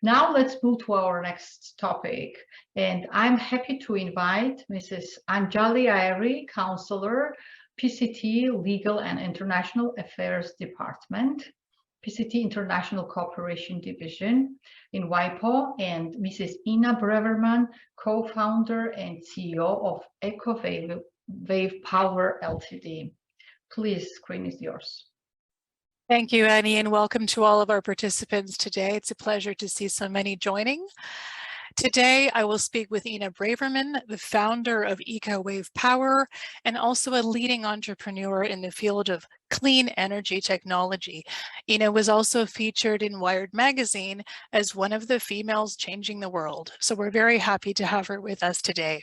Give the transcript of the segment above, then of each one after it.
Now let's move to our next topic. And I'm happy to invite Mrs. Anjali Ayari, Counselor, PCT Legal and International Affairs Department, PCT International Cooperation Division in WIPO, and Mrs. Ina Braverman, co-founder and CEO of EcoWave Power Ltd. Please, screen is yours. Thank you, Annie, and welcome to all of our participants today. It's a pleasure to see so many joining. Today, I will speak with Ina Braverman, the founder of EcoWave Power, and also a leading entrepreneur in the field of clean energy technology. Ina was also featured in Wired magazine as one of the females changing the world. So we're very happy to have her with us today.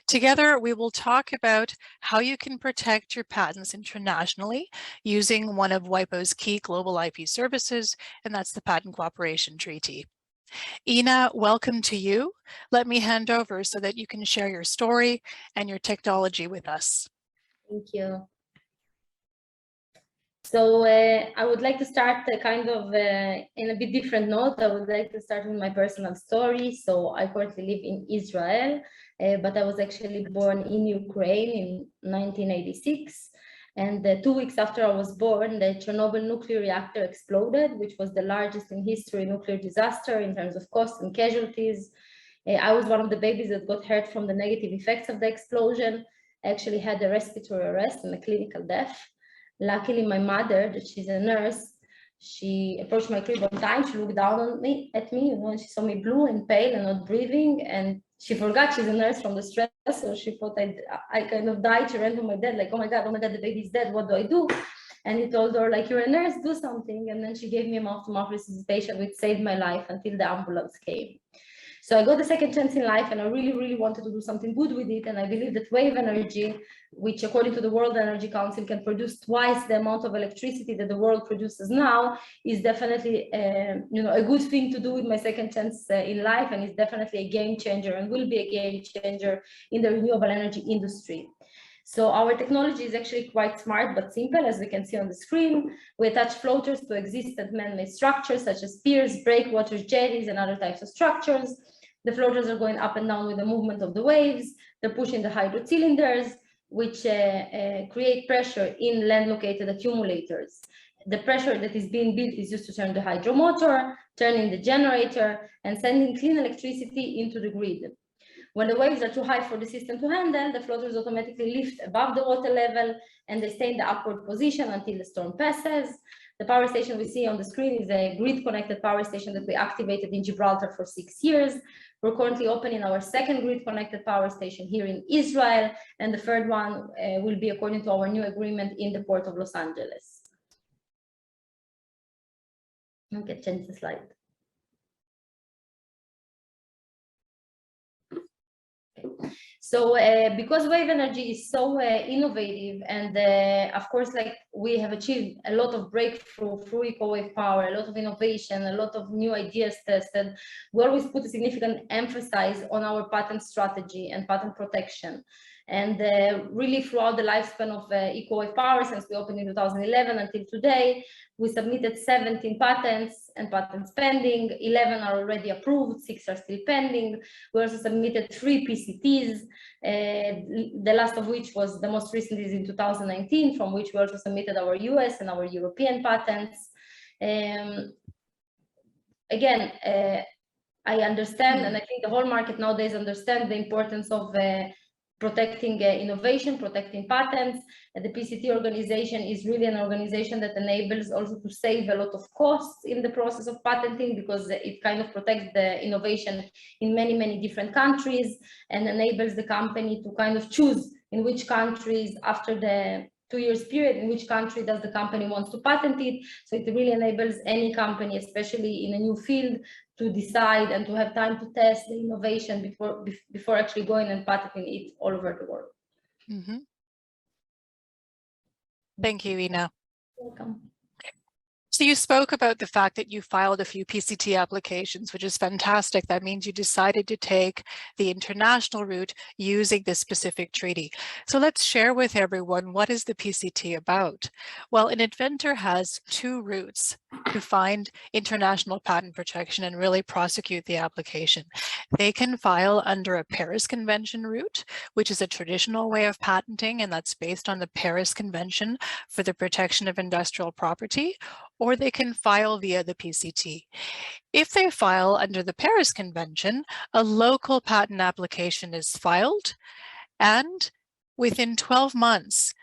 Together, we will talk about how you can protect your patents internationally using one of WIPO's key global IP services, and that's the Patent Cooperation Treaty. Ina, welcome to you. Let me hand over so that you can share your story and your technology with us. Thank you. So I would like to start in a bit different note. I would like to start with my personal story. So I currently live in Israel, but I was actually born in Ukraine in 1986. And 2 weeks after I was born, the Chernobyl nuclear reactor exploded, which was the largest in history nuclear disaster in terms of cost and casualties. I was one of the babies that got hurt from the negative effects of the explosion. I actually had a respiratory arrest and a clinical death. Luckily, my mother, that she's a nurse, she approached my crib one time. She looked down at me, and she saw me blue and pale and not breathing. And she forgot she's a nurse from the stress, so she thought I kind of died. She ran to my dad, like, oh my God, the baby's dead. What do I do? And he told her, like, you're a nurse, do something. And then she gave me a mouth-to-mouth resuscitation, which saved my life until the ambulance came. So I got a second chance in life, and I really, really wanted to do something good with it. And I believe that wave energy, which according to the World Energy Council can produce twice the amount of electricity that the world produces now, is definitely a good thing to do with my second chance in life, and is definitely a game changer and will be a game changer in the renewable energy industry. So our technology is actually quite smart but simple, as we can see on the screen. We attach floaters to existing man-made structures such as piers, breakwaters, jetties, and other types of structures. The floaters are going up and down with the movement of the waves. They're pushing the hydro cylinders, which create pressure in land-located accumulators. The pressure that is being built is used to turn the hydro motor, turning the generator, and sending clean electricity into the grid. When the waves are too high for the system to handle, the floaters automatically lift above the water level, and they stay in the upward position until the storm passes. The power station we see on the screen is a grid-connected power station that we activated in Gibraltar for 6 years. We're currently opening our second grid-connected power station here in Israel, and the third one will be according to our new agreement in the port of Los Angeles. Okay, change the slide. So because wave energy is so innovative, and of course, like, we have achieved a lot of breakthrough through EcoWave Power, a lot of innovation, a lot of new ideas tested, we always put a significant emphasis on our patent strategy and patent protection. And really throughout the lifespan of EcoWave Power, since we opened in 2011 until today, we submitted 17 patents and patents pending. 11 are already approved, 6 are still pending. We also submitted 3 PCTs, the last of which was the most recent is in 2019, from which we also submitted our US and our European patents. Again, I understand, and I think the whole market nowadays understands the importance of protecting innovation, protecting patents. The PCT organization is really an organization that enables also to save a lot of costs in the process of patenting, because it kind of protects the innovation in many, many different countries, and enables the company to kind of choose in which countries, after the 2 years period, in which country does the company wants to patent it. So it really enables any company, especially in a new field, to decide and to have time to test the innovation before actually going and patenting it all over the world. Mm-hmm. Thank you, Ina. Welcome. So you spoke about the fact that you filed a few PCT applications, which is fantastic. That means you decided to take the international route using this specific treaty. So let's share with everyone, what is the PCT about? Well, an inventor has two routes to find international patent protection and really prosecute the application. They can file under a Paris Convention route, which is a traditional way of patenting, and that's based on the Paris Convention for the Protection of Industrial Property, or they can file via the PCT. If they file under the Paris Convention, a local patent application is filed, and within 12 months,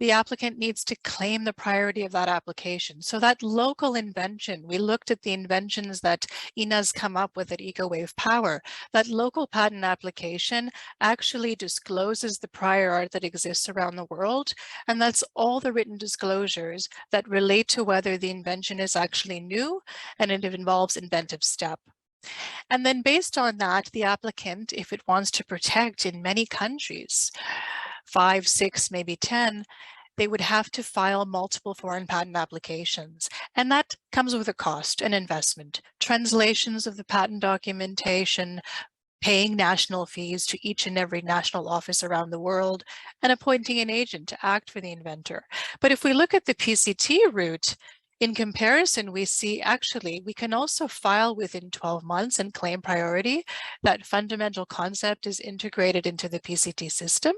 the applicant needs to claim the priority of that application. So that local invention, we looked at the inventions that Ina's come up with at EcoWave Power. That local patent application actually discloses the prior art that exists around the world, and that's all the written disclosures that relate to whether the invention is actually new and it involves inventive step. And then based on that, the applicant, if it wants to protect in many countries, 5, 6, maybe 10, they would have to file multiple foreign patent applications. And that comes with a cost, an investment, translations of the patent documentation, paying national fees to each and every national office around the world, and appointing an agent to act for the inventor. But if we look at the PCT route, in comparison, we see actually we can also file within 12 months and claim priority. That fundamental concept is integrated into the PCT system,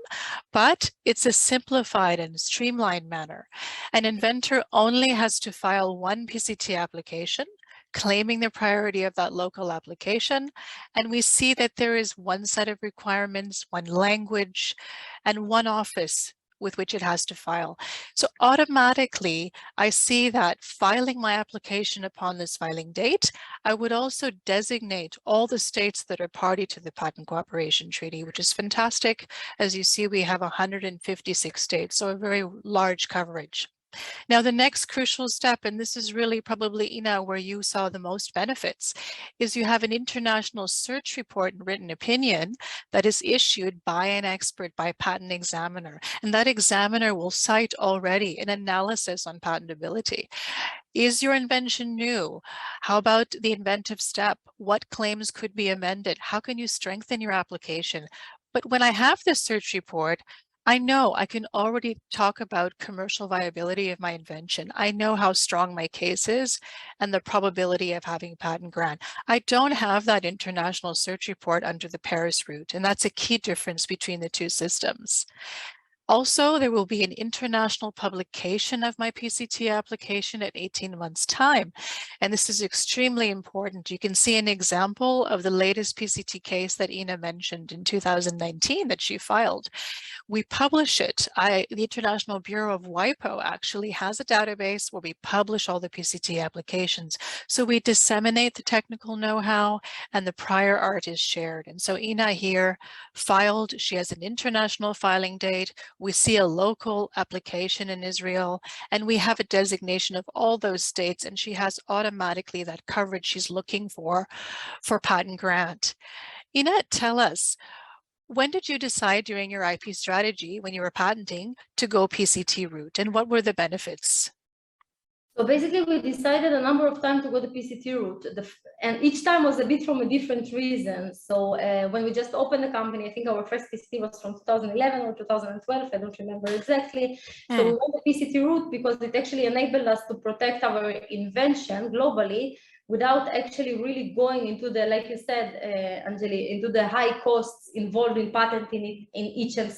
but it's a simplified and streamlined manner. An inventor only has to file one PCT application, claiming the priority of that local application. And we see that there is one set of requirements, one language, and one office with which it has to file. So automatically, I see that filing my application upon this filing date, I would also designate all the states that are party to the Patent Cooperation Treaty, which is fantastic. As you see, we have 156 states, so a very large coverage. Now, the next crucial step, and this is really probably, Ina, where you saw the most benefits, is you have an international search report and written opinion that is issued by an expert, by a patent examiner. And that examiner will cite already an analysis on patentability. Is your invention new? How about the inventive step? What claims could be amended? How can you strengthen your application? But when I have this search report, I know I can already talk about commercial viability of my invention. I know how strong my case is and the probability of having a patent grant. I don't have that international search report under the Paris route, and that's a key difference between the two systems. Also, there will be an international publication of my PCT application at 18 months' time. And this is extremely important. You can see an example of the latest PCT case that Ina mentioned in 2019 that she filed. We publish it. The International Bureau of WIPO actually has a database where we publish all the PCT applications. So we disseminate the technical know-how and the prior art is shared. And so Ina here filed, she has an international filing date. We see a local application in Israel, and we have a designation of all those states, and she has automatically that coverage she's looking for patent grant. Ina, tell us, when did you decide during your IP strategy, when you were patenting, to go PCT route, and what were the benefits? So basically, we decided a number of times to go the PCT route, and each time was a bit from a different reason. So when we just opened the company, I think our first PCT was from 2011 or 2012, I don't remember exactly. So we went the PCT route because it actually enabled us to protect our invention globally without actually really going into the, like you said, Anjali, into the high costs involved in patenting it in each and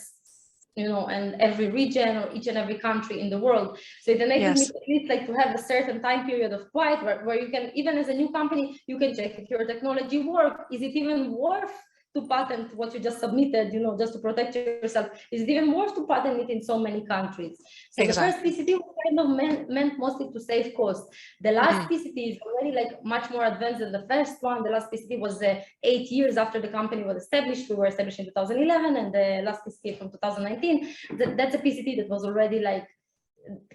every region or each and every country in the world. So it enables me to at least like to have a certain time period of quiet where you can, even as a new company, you can check if your technology works. Is it even worth to patent what you just submitted, just to protect yourself? Is it even worth to patent it in so many countries? So the first PCT was kind of meant mostly to save costs. The last PCT is already like much more advanced than the first one. The last PCT was 8 years after the company was established. We were established in 2011, and the last PCT from 2019. That's a PCT that was already like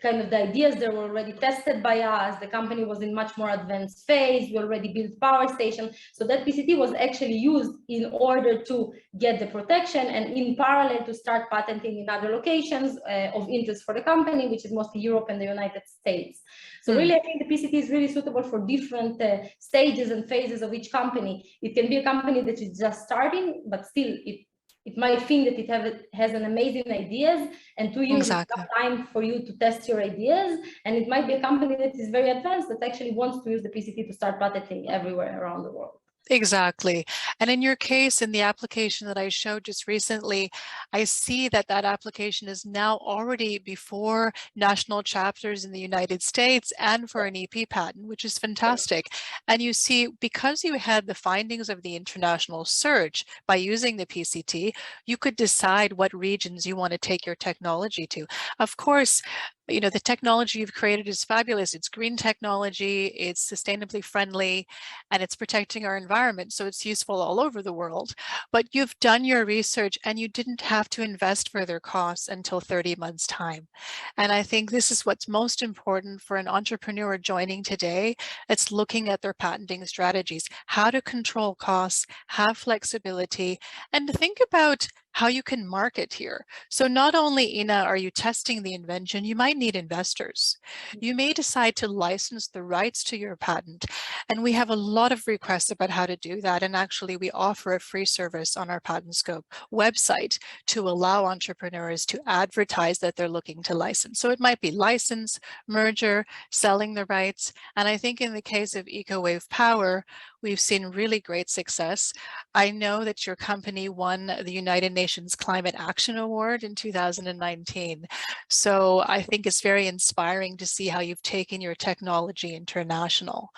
kind of the ideas, they were already tested by us. The company was in much more advanced phase. We already built power station. So that PCT was actually used in order to get the protection and in parallel to start patenting in other locations of interest for the company, which is mostly Europe and the United States. So really, I think the PCT is really suitable for different stages and phases of each company. It can be a company that is just starting, but still it might think that it has an amazing ideas, and 2 years is enough time for you to test your ideas. And it might be a company that is very advanced that actually wants to use the PCT to start patenting everywhere around the world. Exactly. And in your case, in the application that I showed just recently, I see that that application is now already before national chapters in the United States and for an EP patent, which is fantastic. And you see, because you had the findings of the international search by using the PCT, you could decide what regions you want to take your technology to. Of course, you know, the technology you've created is fabulous. It's green technology, it's sustainably friendly, and it's protecting our environment. So it's useful all over the world. But you've done your research and you didn't have to invest further costs until 30 months' time. And I think this is what's most important for an entrepreneur joining today. It's looking at their patenting strategies, how to control costs, have flexibility, and to think about how you can market here. So not only, Ina, are you testing the invention, you might need investors. You may decide to license the rights to your patent. And we have a lot of requests about how to do that. And actually, we offer a free service on our PatentScope website to allow entrepreneurs to advertise that they're looking to license. So it might be license, merger, selling the rights. And I think in the case of EcoWave Power, we've seen really great success. I know that your company won the United Nations Climate Action Award in 2019. So I think it's very inspiring to see how you've taken your technology international.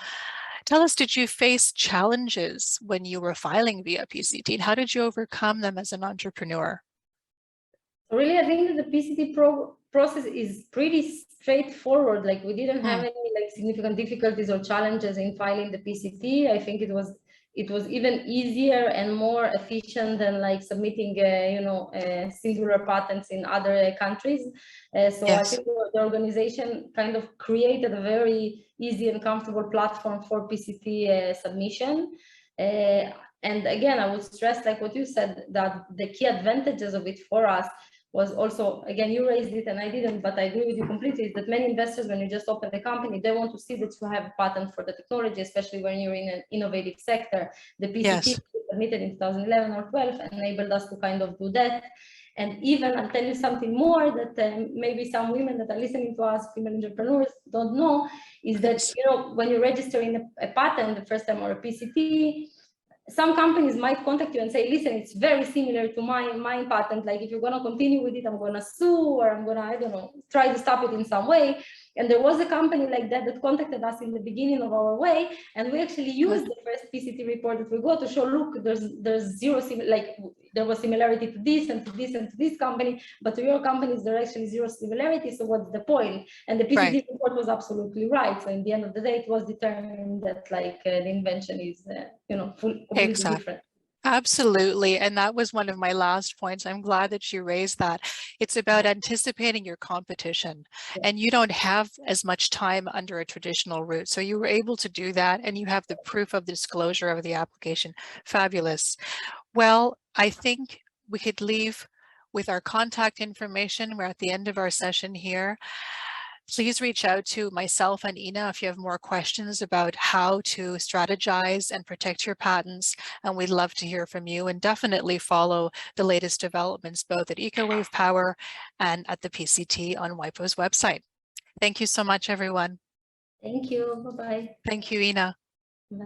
Tell us, did you face challenges when you were filing via PCT? And how did you overcome them as an entrepreneur? Really, I think that the PCT process is pretty straightforward. Like, we didn't have any like significant difficulties or challenges in filing the PCT. I think it was even easier and more efficient than like submitting singular patents in other countries. So yes. I think the organization kind of created a very easy and comfortable platform for PCT submission. And again, I would stress, like what you said, that the key advantages of it for us was also, again, you raised it and I didn't, but I agree with you completely, is that many investors, when you just open the company, they want to see that you have a patent for the technology, especially when you're in an innovative sector. The PCT submitted in 2011 or 12 enabled us to kind of do that. And even, I'll tell you something more that maybe some women that are listening to us, female entrepreneurs, don't know, is that, you know, when you're registering a patent the first time or a PCT, some companies might contact you and say, listen, it's very similar to my patent. Like, if you're going to continue with it, I'm going to sue, or I'm going to, I don't know, try to stop it in some way. And there was a company like that contacted us in the beginning of our way. And we actually used the first PCT report that we got to show, look, there's zero, like there was similarity to this and to this and to this company, but to your companies, there are actually zero similarity. So what's the point? And the PCT report was absolutely right. So in the end of the day, it was determined that like the invention is, completely different. Absolutely. And that was one of my last points. I'm glad that you raised that. It's about anticipating your competition, and you don't have as much time under a traditional route. So you were able to do that, and you have the proof of disclosure of the application. Fabulous. Well, I think we could leave with our contact information. We're at the end of our session here. Please reach out to myself and Ina if you have more questions about how to strategize and protect your patents. And we'd love to hear from you, and definitely follow the latest developments both at EcoWave Power and at the PCT on WIPO's website. Thank you so much, everyone. Thank you. Bye-bye. Thank you, Ina.